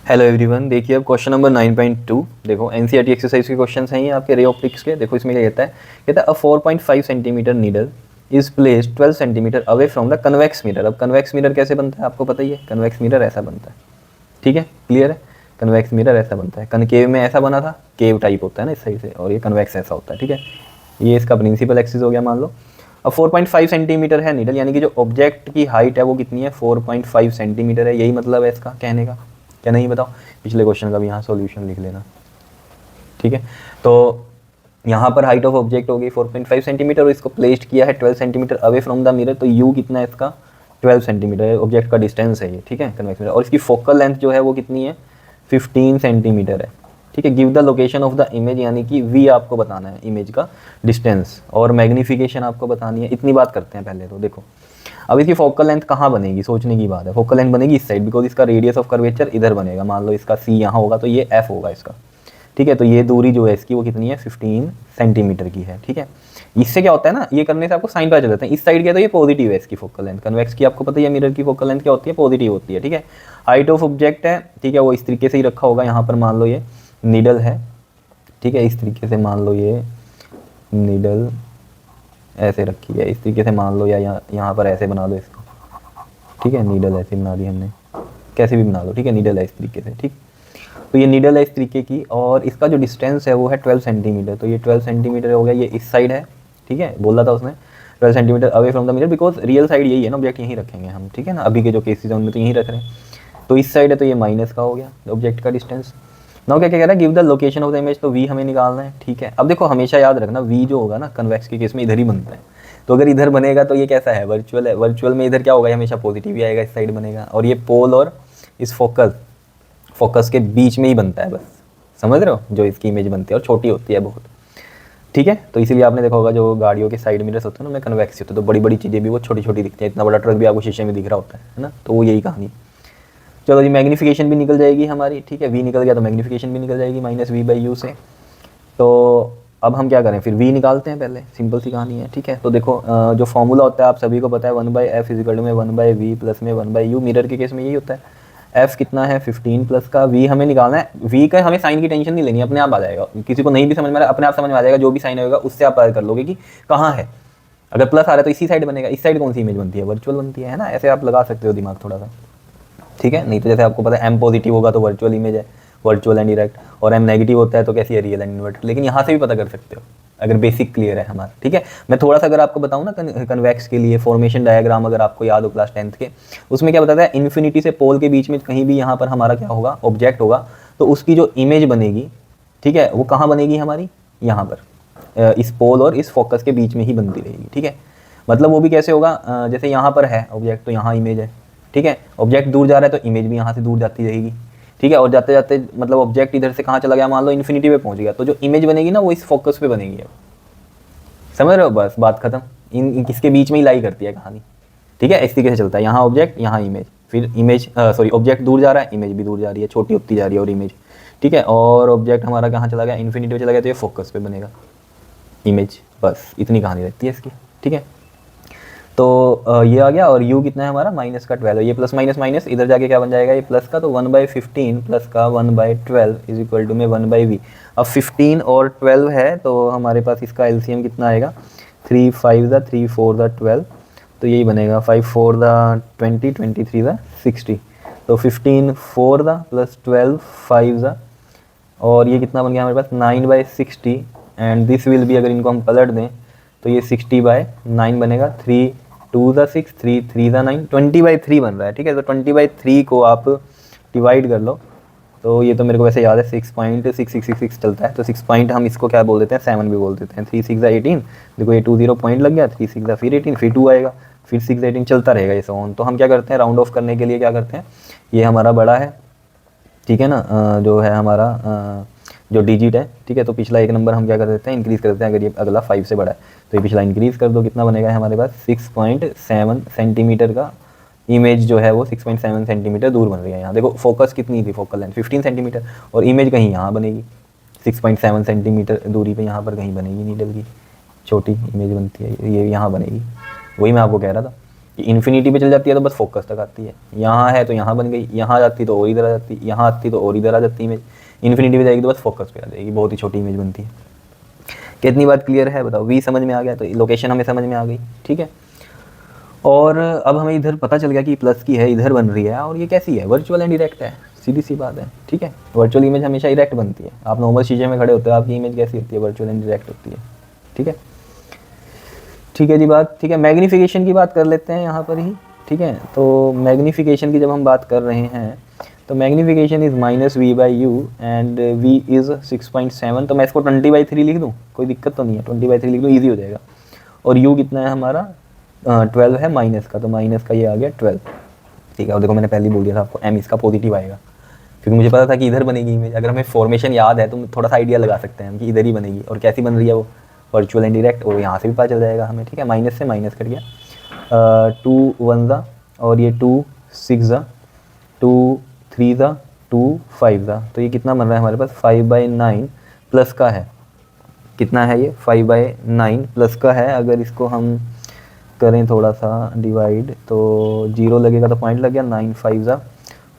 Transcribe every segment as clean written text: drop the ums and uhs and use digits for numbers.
Hello everyone, देखिए अब question number 9.2 देखो एनसीईआरटी एक्सरसाइज के क्वेश्चंस हैं ये आपके रे ऑप्टिक्स के। देखो इसमें क्या कहता है अ 4.5 centimetre needle is placed 12 centimetre away from the convex mirror. अब कन्वेक्स मिरर कैसे बनता है आपको पता ही है, कन्वेक्स मिरर ऐसा बनता है, ठीक है, क्लियर है। कन्वेक्स मिरर ऐसा बनता है, कनकेव में ऐसा बना था, केव टाइप होता है ना इस साइड से, और ये कन्वेक्स ऐसा होता है, ठीक है। ये इसका प्रिंसिपल एक्सिस हो गया मान लो। अब 4.5 सेंटीमीटर है नीडल, यानी कि जो ऑब्जेक्ट की हाइट है वो कितनी है, 4.5 सेंटीमीटर है, यही मतलब है इसका कहने का, क्या नहीं बताओ। पिछले क्वेश्चन का भी यहाँ सॉल्यूशन लिख लेना, ठीक है। तो यहाँ पर हाइट ऑफ ऑब्जेक्ट हो गई 4.5 सेंटीमीटर और इसको प्लेस्ड किया है 12 centimetre away from the mirror, तो यू कितना है इसका 12 सेंटीमीटर है, ऑब्जेक्ट का डिस्टेंस है ये, ठीक है, कन्वेक्स मिरर। और इसकी फोकल लेंथ जो है वो कितनी है 15 सेंटीमीटर है, ठीक है। Give the location of the image, यानी कि वी आपको बताना है इमेज का डिस्टेंस, और मैग्नीफिकेशन आपको बतानी है। इतनी बात करते हैं पहले तो देखो। अब इसकी फोकल लेंथ कहाँ बनेगी, सोचने की बात है। फोकल लेंथ बनेगी इस साइड, बिकॉज इसका रेडियस ऑफ कर्वेचर इधर बनेगा। मान लो इसका सी यहाँ होगा तो ये एफ होगा इसका, ठीक है। तो ये दूरी जो है इसकी वो कितनी है 15 सेंटीमीटर की है, ठीक है। इससे क्या होता है ना, ये करने से आपको साइन पता चल जाता है। इस साइड क्या तो ये पॉजिटिव है इसकी फोकल लेंथ, कन्वेक्स की आपको पता ही है, मिरर की फोकल लेंथ क्या होती है, पॉजिटिव होती है, ठीक है। हाइट ऑफ ऑब्जेक्ट है, ठीक है, वो इस तरीके से ही रखा होगा। यहाँ पर मान लो ये नीडल है, ठीक है, इस तरीके से मान लो ये नीडल ऐसे रखी है, इस तरीके से मान लो, या यहाँ पर ऐसे बना दो इसको, ठीक है। नीडल ऐसे बना दी हमने, कैसे भी बना दो, ठीक है, नीडल है इस तरीके से, ठीक। तो ये नीडल है इस तरीके की, और इसका जो डिस्टेंस है वो है 12 सेंटीमीटर। तो ये 12 सेंटीमीटर हो गया, ये इस साइड है, ठीक है, बोला था उसने 12 centimetre away from the mirror, because real side यही है ना, ऑब्जेक्ट यहीं रखेंगे हम, ठीक है ना। अभी के जो केसेस हैं उनमें तो यहीं रख रहे हैं। तो इस साइड है तो ये माइनस का हो गया ऑब्जेक्ट का डिस्टेंस। नाउ क्या क्या कह रहा है, give the location of the image, तो वी हमें निकालना है, ठीक है। अब देखो हमेशा याद रखना, वी जो होगा ना कन्वेक्स के केस में इधर ही बनता है, तो अगर इधर बनेगा तो ये कैसा है, वर्चुअल है। वर्चुअल में इधर क्या होगा, हमेशा पॉजिटिव ही आएगा, इस साइड बनेगा। और ये पोल और इस फोकस के बीच में ही बनता है, बस समझ रहे हो, जो इसकी इमेज बनती है, और छोटी होती है बहुत, ठीक है। तो इसीलिए आपने देखा होगा जो गाड़ियों के साइड मिरर्स होते हैं ना, उनमें कन्वेक्स होते हैं, तो बड़ी बड़ी चीज़ें भी वो छोटी छोटी दिखती हैं। इतना बड़ा ट्रक भी आपको शीशे में दिख रहा होता है ना, तो वो यही कहानी। चलो जी, मैग्नीफिकेशन भी निकल जाएगी हमारी, ठीक है, वी निकल गया तो मैग्नीफिकेशन भी निकल जाएगी -v/u से। तो अब हम क्या करें, फिर v निकालते हैं पहले, सिंपल सी कहानी है, ठीक है। तो देखो जो फॉर्मूला होता है आप सभी को पता है, 1/f = 1/v प्लस में 1/u। मिरर के केस में यही होता है। f कितना है 15 प्लस का, v हमें निकालना है। v का हमें साइन की टेंशन नहीं लेनी, अपने आप आ जाएगा। किसी को नहीं भी समझ में आ रहा, अपने आप समझ में आ जाएगा, जो भी साइन होगा उससे आप पता कर लोगे कि कहाँ है। अगर प्लस आ रहा है तो इसी साइड बनेगा। इस साइड कौन सी इमेज बनती है, वर्चुअल बनती है ना, ऐसे आप लगा सकते हो दिमाग थोड़ा सा, ठीक है। नहीं तो जैसे आपको पता है m पॉजिटिव होगा तो वर्चुअल इमेज है, वर्चुअल एंड डायरेक्ट, और m नेगेटिव होता है तो कैसी है, रियल एंड इन्वर्टेड। लेकिन यहाँ से भी पता कर सकते हो अगर बेसिक क्लियर है हमारा, ठीक है। मैं थोड़ा सा अगर आपको बताऊँ ना, कन्वेक्स के लिए फॉर्मेशन डायग्राम अगर आपको याद हो क्लास 10th के, उसमें क्या बताता है, इन्फिनिटी से पोल के बीच में कहीं भी यहाँ पर हमारा क्या होगा, ऑब्जेक्ट होगा, तो उसकी जो इमेज बनेगी, ठीक है, वो कहाँ बनेगी हमारी, यहाँ पर इस पोल और इस फोकस के बीच में ही बनती रहेगी, ठीक है। मतलब वो भी कैसे होगा, जैसे यहाँ पर है ऑब्जेक्ट तो यहाँ इमेज है, ठीक है। ऑब्जेक्ट दूर जा रहा है तो इमेज भी यहाँ से दूर जाती रहेगी, ठीक है। और जाते जाते मतलब ऑब्जेक्ट इधर से कहाँ चला गया, मान लो इन्फिनिटी पे पहुंच गया, तो जो इमेज बनेगी ना वो इस फोकस पे बनेगी। अब समझ रहे हो, बस बात खत्म। इन किसके बीच में ही लाई करती है कहानी, ठीक है। इस तरीके से चलता है, यहाँ ऑब्जेक्ट यहाँ इमेज, फिर इमेज सॉरी ऑब्जेक्ट दूर जा रहा है, इमेज भी दूर जा रही है, छोटी होती जा रही है और इमेज, ठीक है। और ऑब्जेक्ट हमारा कहाँ चला गया, इन्फिनिटी पे चला गया, तो ये फोकस पे बनेगा इमेज। बस इतनी कहानी रहती है इसकी, ठीक है। तो ये आ गया, और u कितना है हमारा -12, ये प्लस माइनस माइनस इधर जाके क्या बन जाएगा, ये प्लस का, तो 1/15 प्लस का 1/12 = में 1/v। अब 15 और 12 है तो हमारे पास इसका एलसीएम कितना आएगा, 3 5 दा 3 4 दा 12, तो यही बनेगा 5 4 दा 20 23 दा 60। तो 15 4 दा प्लस 12 5 दा, और ये कितना बन गया हमारे पास 9/60, एंड दिस विल बी, अगर इनको हम पलट दें तो ये 60/9 बनेगा। 3 2 दा 6 3 3 दा 9, 20/3 बन रहा है, ठीक है। तो 20/3 को आप डिवाइड कर लो, तो ये तो मेरे को वैसे याद है 6.6666 चलता है, तो 6 पॉइंट हम इसको क्या बोल देते हैं, 7 भी बोल देते हैं। 3 6 दा 18, देखो ये 2 0 पॉइंट लग गया, 3 6 दा फिर 18, फिर 2 आएगा, फिर 6 18 चलता रहेगा ये ऑन। तो हम क्या करते हैं, राउंड ऑफ करने के लिए क्या करते हैं, ये हमारा बड़ा है, ठीक है ना, जो है हमारा जो डिजिट है, ठीक है। तो पिछला एक नंबर हम क्या कर देते हैं, इंक्रीज़ कर देते हैं। अगर ये अगला 5 से बड़ा है तो ये पिछला इंक्रीज़ कर दो, कितना बनेगा हमारे पास 6.7 सेंटीमीटर का इमेज जो है वो 6.7 सेंटीमीटर दूर बन रही है। यहाँ देखो फोकस कितनी थी, फोकल लेंथ 15 सेंटीमीटर, और इमेज कहीं यहाँ बनेगी 6.7 सेंटीमीटर दूरी पे, यहाँ पर कहीं बनेगी नीडल की छोटी इमेज बनती है, ये यहाँ बनेगी। वही मैं आपको कह रहा था, कि इन्फिनिटी पे चल जाती है तो बस फोकस तक आती है, यहाँ है तो यहाँ बन गई, यहाँ जाती तो और इधर आ जाती, यहाँ आती तो और इधर आ जाती इमेज, इन्फिनिटी पे जाएगी तो बस फोकस पे आ जाएगी, बहुत ही छोटी इमेज बनती है। कितनी बात क्लियर है बताओ? वी समझ में आ गया, तो लोकेशन हमें समझ में आ गई, ठीक है। और अब हमें इधर पता चल गया कि प्लस की है, इधर बन रही है, और ये कैसी है? वर्चुअल एंड इरेक्ट है, सीधी सी बात है, ठीक है। वर्चुअल इमेज हमेशा इरेक्ट बनती है, आप नॉर्मल शीशे में खड़े होते हो, आपकी इमेज कैसी होती है? वर्चुअल एंड इरेक्ट होती है, ठीक है। ठीक है जी बात, ठीक है। मैग्नीफिकेशन की बात कर लेते हैं यहाँ पर ही, ठीक है। तो मैग्नीफिकेशन की जब हम बात कर रहे हैं तो magnification is -v/u and v is 6.7, तो मैं इसको 20/3 लिख दूँ, कोई दिक्कत तो नहीं है, 20/3 लिख दूँ, ईजी हो जाएगा। और u कितना है हमारा? 12 है माइनस का, तो माइनस का ये आ गया 12, ठीक है। और देखो मैंने पहले ही बोल दिया था आपको, m इसका पॉजिटिव आएगा, क्योंकि मुझे पता था कि इधर बनेगी इमेज। अगर हमें फॉर्मेशन याद है तो थोड़ा सा आइडिया लगा सकते हैं हम कि इधर ही बनेगी, और कैसी बन रही है वो? वर्चुअल एंड डायरेक्ट, और यहाँ से भी पता चल जाएगा हमें, ठीक है। माइनस से माइनस कट गया, 2 1 ज़ा, और ये 2 6 ज़ा, 2 3 ज़ा, 2 5 ज़ा, तो ये कितना बन रहा है हमारे पास? 5/9 प्लस का है, कितना है ये? 5/9 प्लस का है। अगर इसको हम करें थोड़ा सा डिवाइड तो 0 लगेगा तो पॉइंट लग गया, 9 5 ज़ा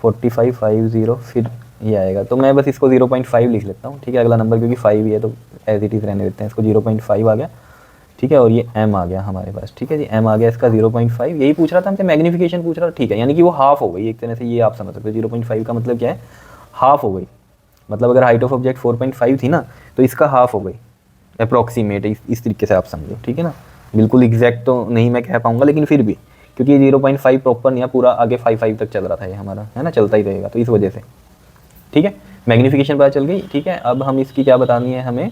45, 50, फिर ये आएगा। तो मैं बस इसको 0.5 लिख लेता हूँ, ठीक है। अगला नंबर क्योंकि 5 ही है तो एज इट इज़ रहने देते हैं इसको, 0.5 आ गया, ठीक है। और ये m आ गया हमारे पास, ठीक है जी, m आ गया इसका 0.5। यही पूछ रहा था हमसे, मैग्नीफिकेशन पूछ रहा था, ठीक है। यानी कि वो हाफ हो गई एक तरह से, ये आप समझ सकते हो। 0.5 का मतलब क्या है? हाफ हो गई, मतलब अगर हाइट ऑफ ऑब्जेक्ट 4.5 थी ना, तो इसका हाफ हो गई, अप्रॉक्सीमेट, इस तरीके से आप समझो, ठीक है ना। बिल्कुल एग्जैक्ट तो नहीं मैं कह पाऊँगा, लेकिन फिर भी, क्योंकि ये 0.5 प्रॉपर नहीं है, पूरा आगे 5 तक चल रहा था ये हमारा, है ना, चलता ही रहेगा, तो इस वजह से, ठीक है। मैग्नीफिकेशन पता चल गई, ठीक है। अब हम इसकी क्या बतानी है हमें,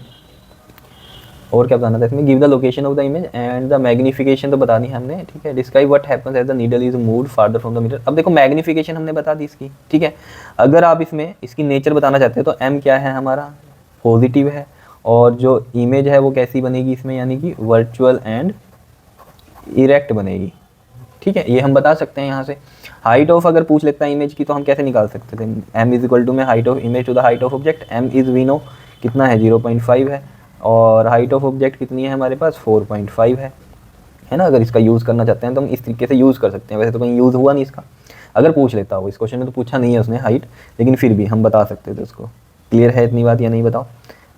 और क्या बताना था इसमें? Give the location of the image and the magnification तो बतानी है हमने, ठीक है। Describe what happens as the needle is moved farther from the mirror. अब देखो मैग्नीफिकेशन हमने बता दी इसकी, ठीक है। अगर आप इसमें इसकी नेचर बताना चाहते हो तो m क्या है हमारा? पॉजिटिव है, और जो इमेज है वो कैसी बनेगी इसमें? यानी कि वर्चुअल एंड इरेक्ट बनेगी, ठीक है। ये हम बता सकते हैं यहाँ से। हाइट ऑफ अगर पूछ लेता है इमेज की तो हम कैसे निकाल सकते थे? m इज इक्वल टू में height of image to the height of object, m is we know कितना है? 0.5 है, और हाइट ऑफ ऑब्जेक्ट कितनी है हमारे पास? 4.5 है ना। अगर इसका यूज़ करना चाहते हैं तो हम इस तरीके से यूज़ कर सकते हैं। वैसे तो कहीं यूज़ हुआ नहीं इसका, अगर पूछ लेता हो, इस क्वेश्चन में तो पूछा नहीं है उसने हाइट, लेकिन फिर भी हम बता सकते थे उसको। क्लियर है इतनी बात या नहीं बताओ?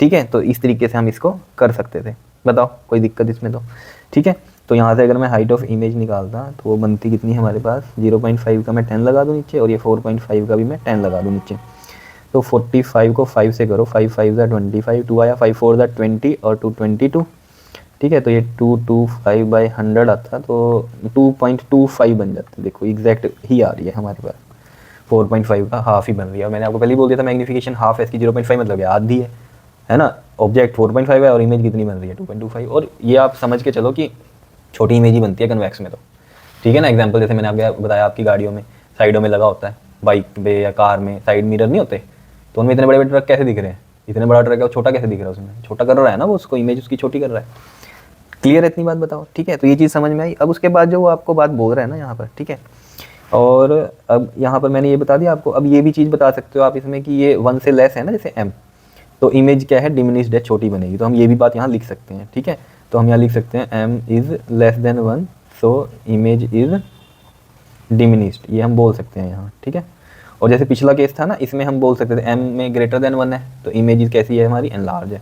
ठीक है, तो इस तरीके से हम इसको कर सकते थे। बताओ कोई दिक्कत इसमें तो? ठीक है, तो यहाँ से अगर मैं हाइट ऑफ इमेज निकालता तो वो बनती कितनी है हमारे पास? 0.5 का मैं 10 लगा दूँ नीचे, और ये 4.5 का भी मैं 10 लगा दूँ नीचे। तो 45 को 5 से करो, 5 5 ज़ा 25, 2 आया, 5 4 ज़ा 20 और 2 22, ठीक है। तो ये 225/100 आता, तो 2.25 बन जाता है। देखो एग्जैक्ट ही आ रही है हमारे पास, 4.5 का हाफ ही बन रही है। और मैंने आपको पहले ही बोल दिया था मैग्नीफिकेशन हाफ है इसकी, 0.5 मतलब है आधी है ना। ऑब्जेक्ट 4.5 है और इमेज कितनी बन रही है? 2.25। और ये आप समझ के चलो कि छोटी इमेज ही बनती है कन्वेक्स में तो, ठीक है ना। एग्जांपल जैसे मैंने आपको बताया, आपकी गाड़ियों में साइडों में लगा होता है, बाइक पे या कार में साइड मिरर नहीं होते, तो उनमें इतने बड़े बड़े ट्रक कैसे दिख रहे हैं? इतने बड़ा ट्रक है वो छोटा कैसे दिख रहा है? उसमें छोटा कर रहा है ना वो, उसको इमेज उसकी छोटी कर रहा है। क्लियर है इतनी बात? बताओ, ठीक है। तो ये चीज़ समझ में आई। अब उसके बाद जो वो आपको बात बोल रहा है ना यहाँ पर, ठीक है। और अब यहाँ पर मैंने ये बता दिया आपको। अब ये भी चीज़ बता सकते हो आप इसमें कि ये 1 से लेस है ना, जैसे m, तो इमेज क्या है? डिमिनिश्ड है, छोटी बनेगी। तो हम ये भी बात यहाँ लिख सकते हैं, ठीक है। तो हम यहाँ लिख सकते हैं m is less than 1, so image is diminished, ये हम बोल सकते हैं यहाँ, ठीक है। और जैसे पिछला केस था ना, इसमें हम बोल सकते थे m में ग्रेटर देन 1 है, तो इमेज कैसी है हमारी? एनलार्ज है,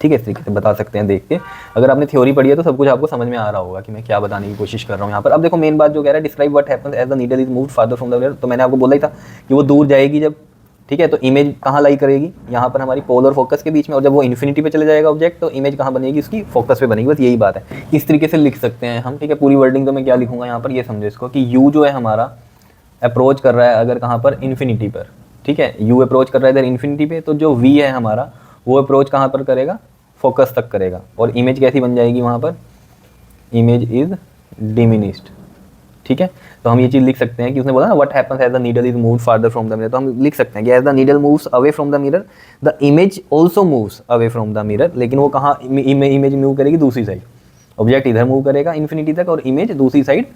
ठीक है। इस तरीके से बता सकते हैं देख के। अगर आपने थ्योरी पढ़ी है तो सब कुछ आपको समझ में आ रहा होगा कि मैं क्या बताने की कोशिश कर रहा हूँ यहाँ पर। अब देखो मेन बात जो कह रहा है, describe what happens as the needle is moved farther from the mirror, तो मैंने आपको बोला ही था कि वो दूर जाएगी जब, ठीक है, तो इमेज कहाँ लाई करेगी? यहाँ पर हमारी पोल और फोकस के बीच में। और जब वो इन्फिनिटी पे चले जाएगा ऑब्जेक्ट, तो इमेज कहाँ बनेगी? उसकी फोकस पे बनेगी। बस यही बात है, इस तरीके से लिख सकते हैं हम, ठीक है। पूरी वर्डिंग तो मैं क्या लिखूंगा यहाँ पर, ये समझो इसको कि यू जो है हमारा अप्रोच कर रहा है अगर कहाँ पर? इन्फिनिटी पर, ठीक है। यू अप्रोच कर रहा है इधर इन्फिनिटी पे, तो जो वी है हमारा वो अप्रोच कहाँ पर करेगा? फोकस तक करेगा। और इमेज कैसी बन जाएगी वहाँ पर? इमेज इज डिमिनिश्ड, ठीक है। तो हम ये चीज़ लिख सकते हैं कि उसने बोला ना what happens as the needle is moved farther from the mirror, तो हम लिख सकते हैं कि as the needle moves away from the mirror the image also moves away from the mirror. लेकिन वो कहाँ इमेज मूव करेगी? दूसरी साइड। ऑब्जेक्ट इधर मूव करेगा इन्फिनिटी तक, और इमेज दूसरी साइड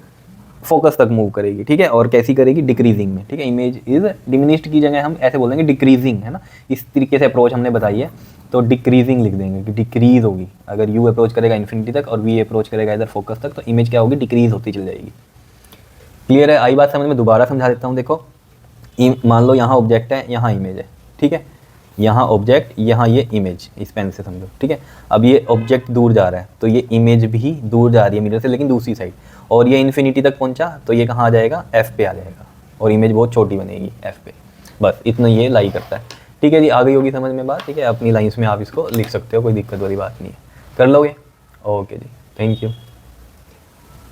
फोकस तक मूव करेगी, ठीक है। और कैसी करेगी? डिक्रीजिंग में, ठीक है। इमेज इज डिमिनिश्ड की जगह हम ऐसे बोलेंगे डिक्रीजिंग, है ना। इस तरीके से अप्रोच हमने बताई है, तो डिक्रीजिंग लिख देंगे कि डिक्रीज होगी। अगर यू अप्रोच करेगा इन्फिनिटी तक और वी अप्रोच करेगा इधर फोकस तक, तो इमेज क्या होगी? डिक्रीज होती चल जाएगी। क्लियर है? आई बात समझ में? दोबारा समझा देता हूँ। देखो मान लो यहाँ ऑब्जेक्ट है, यहाँ इमेज है, ठीक है, यहाँ ऑब्जेक्ट, यहाँ ये इमेज, इस पेन से समझो, ठीक है। अब ये ऑब्जेक्ट दूर जा रहा है तो ये इमेज भी दूर जा रही है मिरर से, लेकिन दूसरी साइड, और ये इन्फिनिटी तक पहुँचा तो ये कहाँ आ जाएगा, एफ पे आ जाएगा, और इमेज बहुत छोटी बनेगी एफ पे। बस इतना ये लाई करता है, ठीक है जी। आ गई होगी समझ में बात, ठीक है। अपनी लाइन्स में आप इसको लिख सकते हो, कोई दिक्कत वाली बात नहीं है, कर लोगे। ओके जी, थैंक यू।